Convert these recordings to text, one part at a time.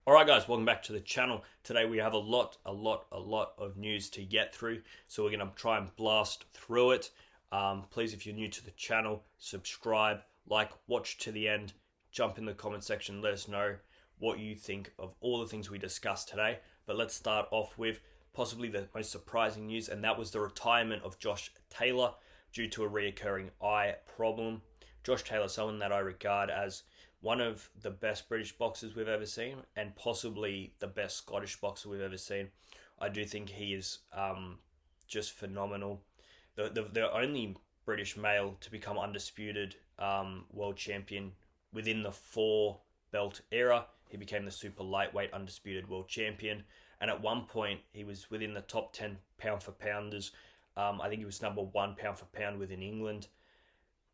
Alright guys, welcome back to the channel. Today we have a lot of news to get through. So we're going to try and blast through it. Please, if you're new to the channel, subscribe, like, watch to the end, jump in the comment section, let us know what you think of all the things we discussed today. But let's start off with possibly the most surprising news, and that was the retirement of Josh Taylor due to a reoccurring eye problem. Josh Taylor, someone that I regard as one of the best British boxers we've ever seen, and possibly the best Scottish boxer we've ever seen. I do think he is just phenomenal. The only British male to become undisputed world champion within the 4-belt era. He became the super lightweight undisputed world champion, and at one point he was within the top 10 pound for pounders. I think he was number 1 pound for pound within England.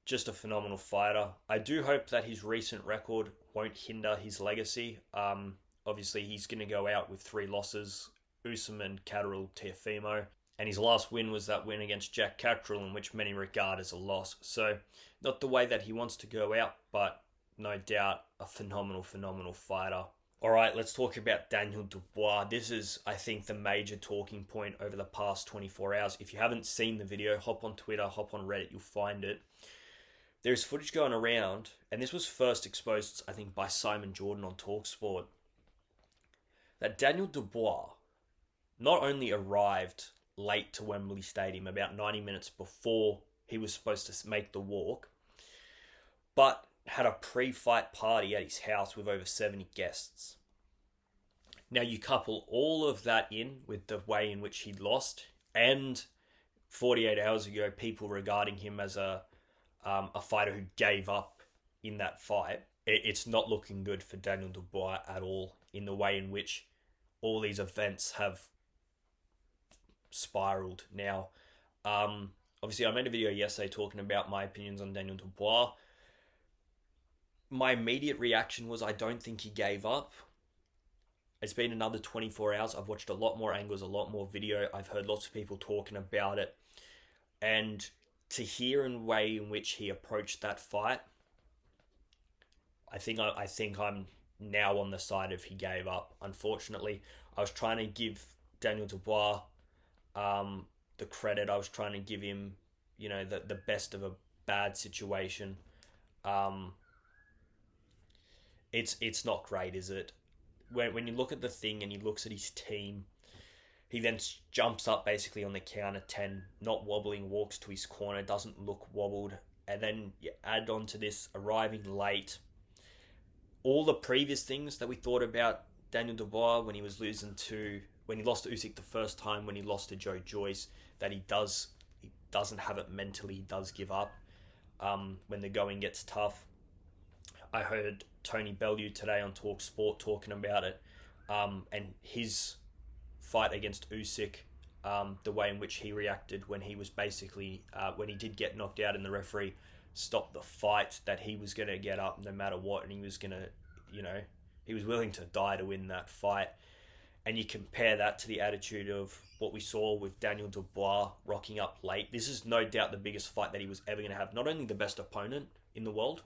Just a phenomenal fighter. I do hope that his recent record won't hinder his legacy. Obviously, he's going to go out with 3 losses: Usman, Catterall, Teofimo. And his last win was that win against Jack Catterall, in which many regard as a loss. So, not the way that he wants to go out, but no doubt a phenomenal fighter. Alright, let's talk about Daniel Dubois. This is, I think, the major talking point over the past 24 hours. If you haven't seen the video, hop on Twitter, hop on Reddit, you'll find it. There's footage going around, and this was first exposed, I think, by Simon Jordan on TalkSport, that Daniel Dubois not only arrived late to Wembley Stadium, about 90 minutes before he was supposed to make the walk, but had a pre-fight party at his house with over 70 guests. Now you couple all of that in with the way in which he lost, and 48 hours ago, people regarding him as a fighter who gave up in that fight. It's not looking good for Daniel Dubois at all, in the way in which all these events have spiraled. Now, obviously I made a video yesterday talking about my opinions on Daniel Dubois. My immediate reaction was I don't think he gave up. It's been another 24 hours. I've watched a lot more angles, a lot more video. I've heard lots of people talking about it. And to hear in the way in which he approached that fight, I think I'm now on the side of he gave up. Unfortunately, I was trying to give Daniel Dubois the credit. I was trying to give him, the best of a bad situation. It's not great, is it? When you look at the thing and he looks at his team, he then jumps up basically on the count of 10, not wobbling, walks to his corner, doesn't look wobbled, and then you add on to this arriving late. All the previous things that we thought about Daniel Dubois when he lost to Usyk the first time, when he lost to Joe Joyce, that he doesn't have it mentally, he does give up when the going gets tough. I heard Tony Bellew today on TalkSport talking about it, and his fight against Usyk, the way in which he reacted when he was basically, when he did get knocked out and the referee stopped the fight, that he was going to get up no matter what, and he was going to, he was willing to die to win that fight. And you compare that to the attitude of what we saw with Daniel Dubois rocking up late. This is no doubt the biggest fight that he was ever going to have. Not only the best opponent in the world,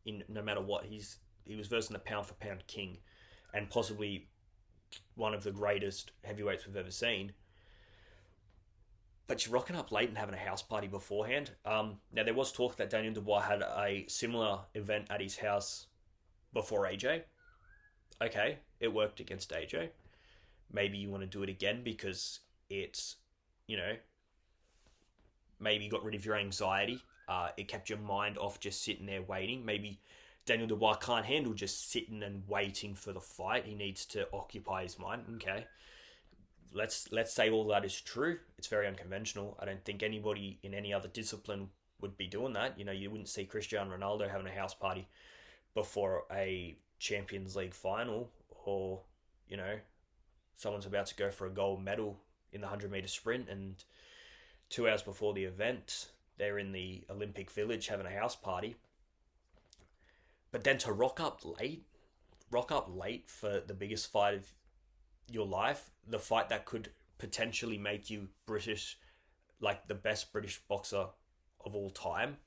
in no matter what, he was versing the pound for pound king, and possibly one of the greatest heavyweights we've ever seen. But you're rocking up late and having a house party beforehand. Now, there was talk that Daniel Dubois had a similar event at his house before AJ. Okay, it worked against AJ. Maybe you want to do it again because it's, maybe you got rid of your anxiety. It kept your mind off just sitting there waiting. Maybe Daniel Dubois can't handle just sitting and waiting for the fight. He needs to occupy his mind. Okay, let's say all that is true. It's very unconventional. I don't think anybody in any other discipline would be doing that. You wouldn't see Cristiano Ronaldo having a house party before a Champions League final, or someone's about to go for a gold medal in the 100-meter sprint, and 2 hours before the event they're in the Olympic Village having a house party. But then to rock up late for the biggest fight of your life, the fight that could potentially make you British, like the best British boxer of all time,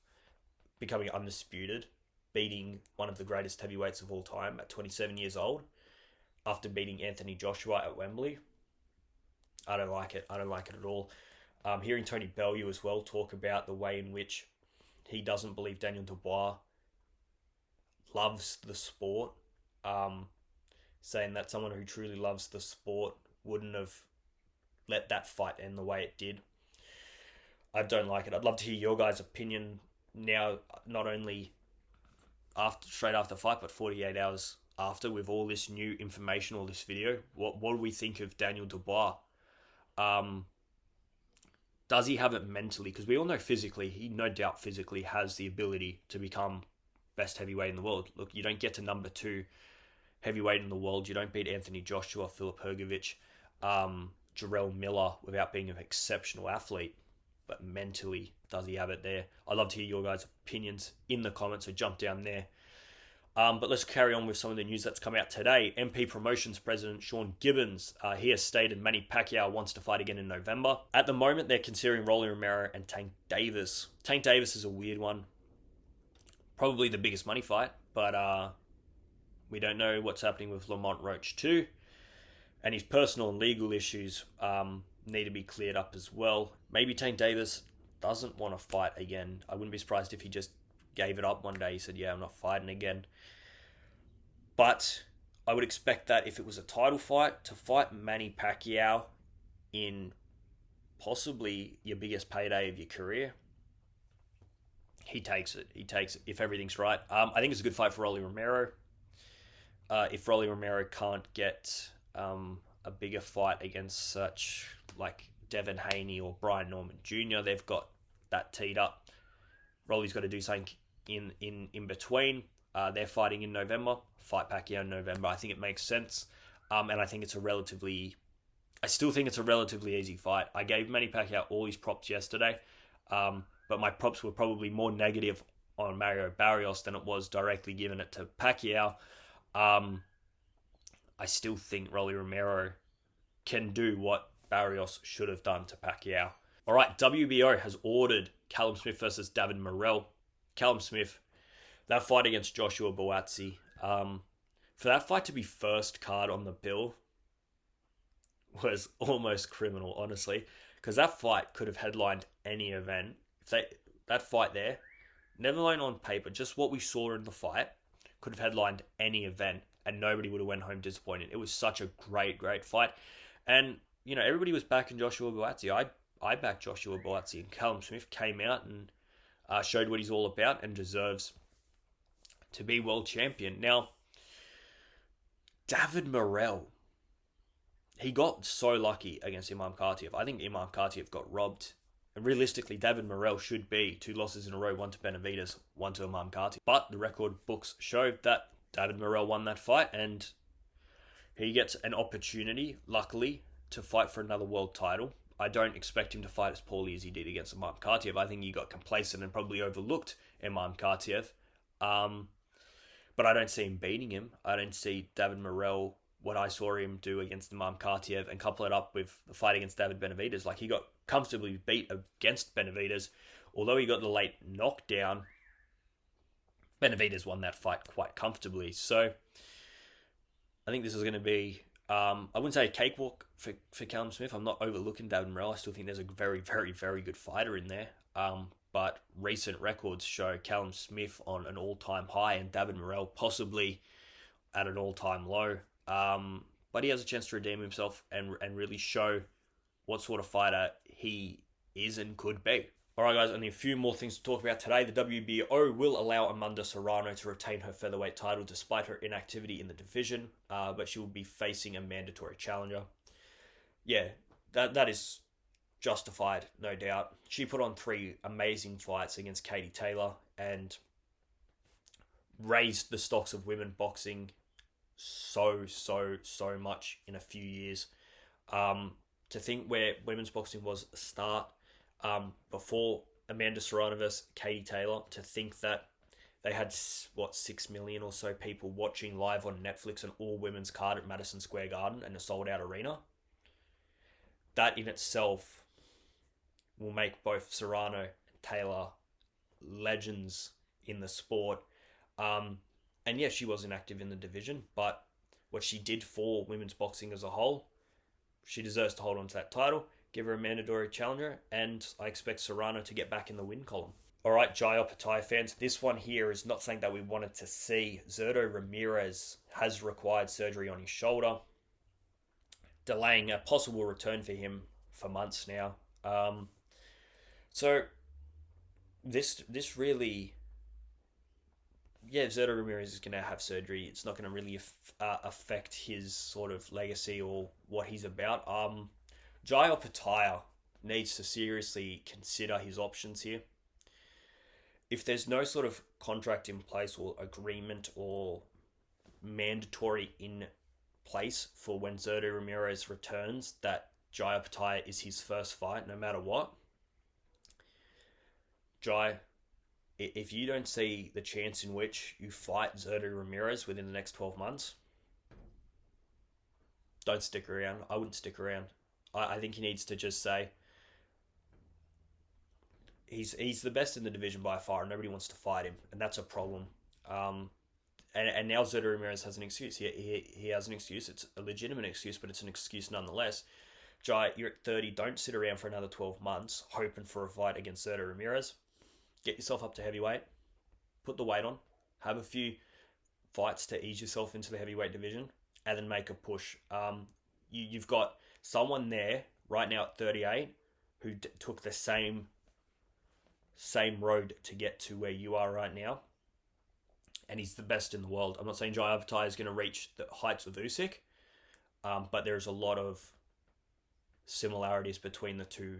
becoming undisputed, beating one of the greatest heavyweights of all time at 27 years old. after beating Anthony Joshua at Wembley. I don't like it. I don't like it at all. Hearing Tony Bellew as well talk about the way in which he doesn't believe Daniel Dubois loves the sport, saying that someone who truly loves the sport wouldn't have let that fight end the way it did. I don't like it. I'd love to hear your guys' opinion now, not only straight after the fight, but 48 hours after, with all this new information, all this video. What do we think of Daniel Dubois? Does he have it mentally? Because we all know physically, he no doubt physically has the ability to become best heavyweight in the world. Look, you don't get to number 2 heavyweight in the world. You don't beat Anthony Joshua, Filip Hrgović, Jarrell Miller without being an exceptional athlete. But mentally, does he have it there? I'd love to hear your guys' opinions in the comments, so jump down there. But let's carry on with some of the news that's come out today. MP Promotions President Sean Gibbons, he has stated Manny Pacquiao wants to fight again in November. At the moment, they're considering Rolly Romero and Tank Davis. Tank Davis is a weird one. Probably the biggest money fight, but we don't know what's happening with Lamont Roach too. And his personal and legal issues need to be cleared up as well. Maybe Tank Davis doesn't want to fight again. I wouldn't be surprised if he just gave it up one day. He said, yeah, I'm not fighting again. But I would expect that if it was a title fight, to fight Manny Pacquiao in possibly your biggest payday of your career, he takes it. He takes it if everything's right. I think it's a good fight for Rolly Romero. If Rolly Romero can't get a bigger fight against such like Devin Haney or Brian Norman Jr., they've got that teed up. Rolly's got to do something in between. They're fighting in November. Fight Pacquiao in November. I think it makes sense. And I think I still think it's a relatively easy fight. I gave Manny Pacquiao all his props yesterday. But my props were probably more negative on Mario Barrios than it was directly giving it to Pacquiao. I still think Rolly Romero can do what Barrios should have done to Pacquiao. All right, WBO has ordered Callum Smith versus David Morrell. Callum Smith, that fight against Joshua Buatsi. For that fight to be first card on the bill was almost criminal, honestly, because that fight could have headlined any event. That fight there, never alone on paper, just what we saw in the fight, could have headlined any event, and nobody would have went home disappointed. It was such a great fight. And, you know, everybody was backing Joshua Buatsi. I backed Joshua Buatsi, and Callum Smith came out and showed what he's all about and deserves to be world champion. Now, David Morrell, he got so lucky against Imam Khatiev. I think Imam Khatiev got robbed. And realistically, David Morrell should be 2 losses in a row, 1 to Benavidez, 1 to Imam Khatiev. But the record books showed that David Morrell won that fight, and he gets an opportunity, luckily, to fight for another world title. I don't expect him to fight as poorly as he did against Imam Khatiev. I think he got complacent and probably overlooked Imam Khatiev. But I don't see him beating him. I don't see David Morrell, what I saw him do against Imam Khatiev, and couple it up with the fight against David Benavidez. Like, he got comfortably beat against Benavidez. Although he got the late knockdown, Benavidez won that fight quite comfortably. So I think this is going to be, I wouldn't say a cakewalk for Callum Smith. I'm not overlooking David Morrell. I still think there's a very good fighter in there. But recent records show Callum Smith on an all-time high and David Morrell possibly at an all-time low. But he has a chance to redeem himself and really show what sort of fighter he is and could be. Alright guys, only a few more things to talk about today. The WBO will allow Amanda Serrano to retain her featherweight title despite her inactivity in the division, but she will be facing a mandatory challenger. Yeah, that is justified, no doubt. She put on 3 amazing fights against Katie Taylor and raised the stocks of women boxing so much in a few years. To think where women's boxing was at the start, before Amanda Serrano versus Katie Taylor, to think that they had, 6 million or so people watching live on Netflix, an all-women's card at Madison Square Garden and a sold-out arena. That in itself will make both Serrano and Taylor legends in the sport. And yeah, she was inactive in the division, but what she did for women's boxing as a whole. She deserves to hold on to that title, give her a mandatory challenger, and I expect Serrano to get back in the win column. All right, Jai Opetaia fans, this one here is not something that we wanted to see. Zurdo Ramirez has required surgery on his shoulder, delaying a possible return for him for months now. So this really, yeah, Zurdo Ramirez is going to have surgery. It's not going to really affect his sort of legacy or what he's about. Jai Opetaia needs to seriously consider his options here. If there's no sort of contract in place or agreement or mandatory in place for when Zurdo Ramirez returns, that Jai Opetaia is his first fight, no matter what, Jai, if you don't see the chance in which you fight Zurdo Ramirez within the next 12 months, don't stick around. I wouldn't stick around. I think he needs to just say he's the best in the division by far, and nobody wants to fight him, and that's a problem. And now Zurdo Ramirez has an excuse. He has an excuse. It's a legitimate excuse, but it's an excuse nonetheless. Jai, you're at 30. Don't sit around for another 12 months hoping for a fight against Zurdo Ramirez. Get yourself up to heavyweight. Put the weight on. Have a few fights to ease yourself into the heavyweight division, and then make a push. You've got someone there right now at 38 who took the same road to get to where you are right now, and he's the best in the world. I'm not saying Jai Opetaia is going to reach the heights of Usyk, but there's a lot of similarities between the two,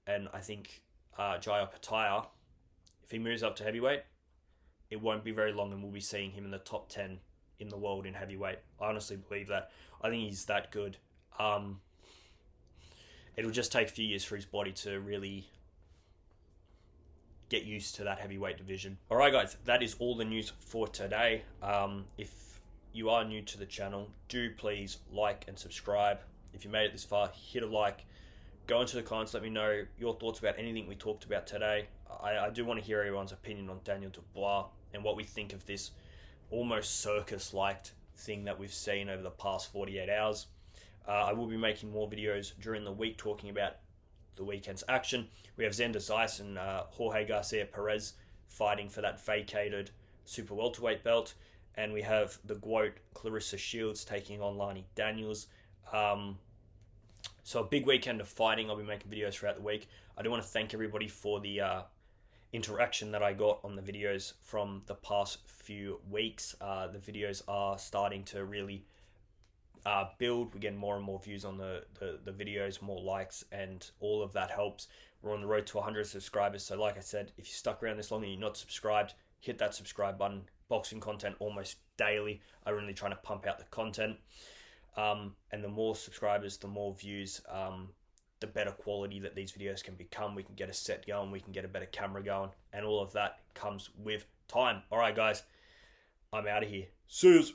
and I think Jai Opetaia, if he moves up to heavyweight, it won't be very long and we'll be seeing him in the top 10 in the world in heavyweight. I honestly believe that. I think he's that good. It'll just take a few years for his body to really get used to that heavyweight division. All right, guys, that is all the news for today. If you are new to the channel, do please like and subscribe. If you made it this far, hit a like. Go into the comments, let me know your thoughts about anything we talked about today. I do want to hear everyone's opinion on Daniel Dubois and what we think of this almost circus-like thing that we've seen over the past 48 hours. I will be making more videos during the week talking about the weekend's action. We have Xander Zeiss and Jorge Garcia Perez fighting for that vacated super welterweight belt, and we have the GOAT Clarissa Shields taking on Lani Daniels. So a big weekend of fighting. I'll be making videos throughout the week. I do want to thank everybody for the interaction that I got on the videos from the past few weeks. The videos are starting to really build. We're getting more and more views on the videos, more likes, and all of that helps. We're on the road to 100 subscribers. So like I said, if you stuck around this long and you're not subscribed, hit that subscribe button. Boxing content almost daily. I'm really trying to pump out the content. And the more subscribers, the more views, the better quality that these videos can become. We can get a set going, we can get a better camera going, and all of that comes with time. All right, guys, I'm out of here. See yous.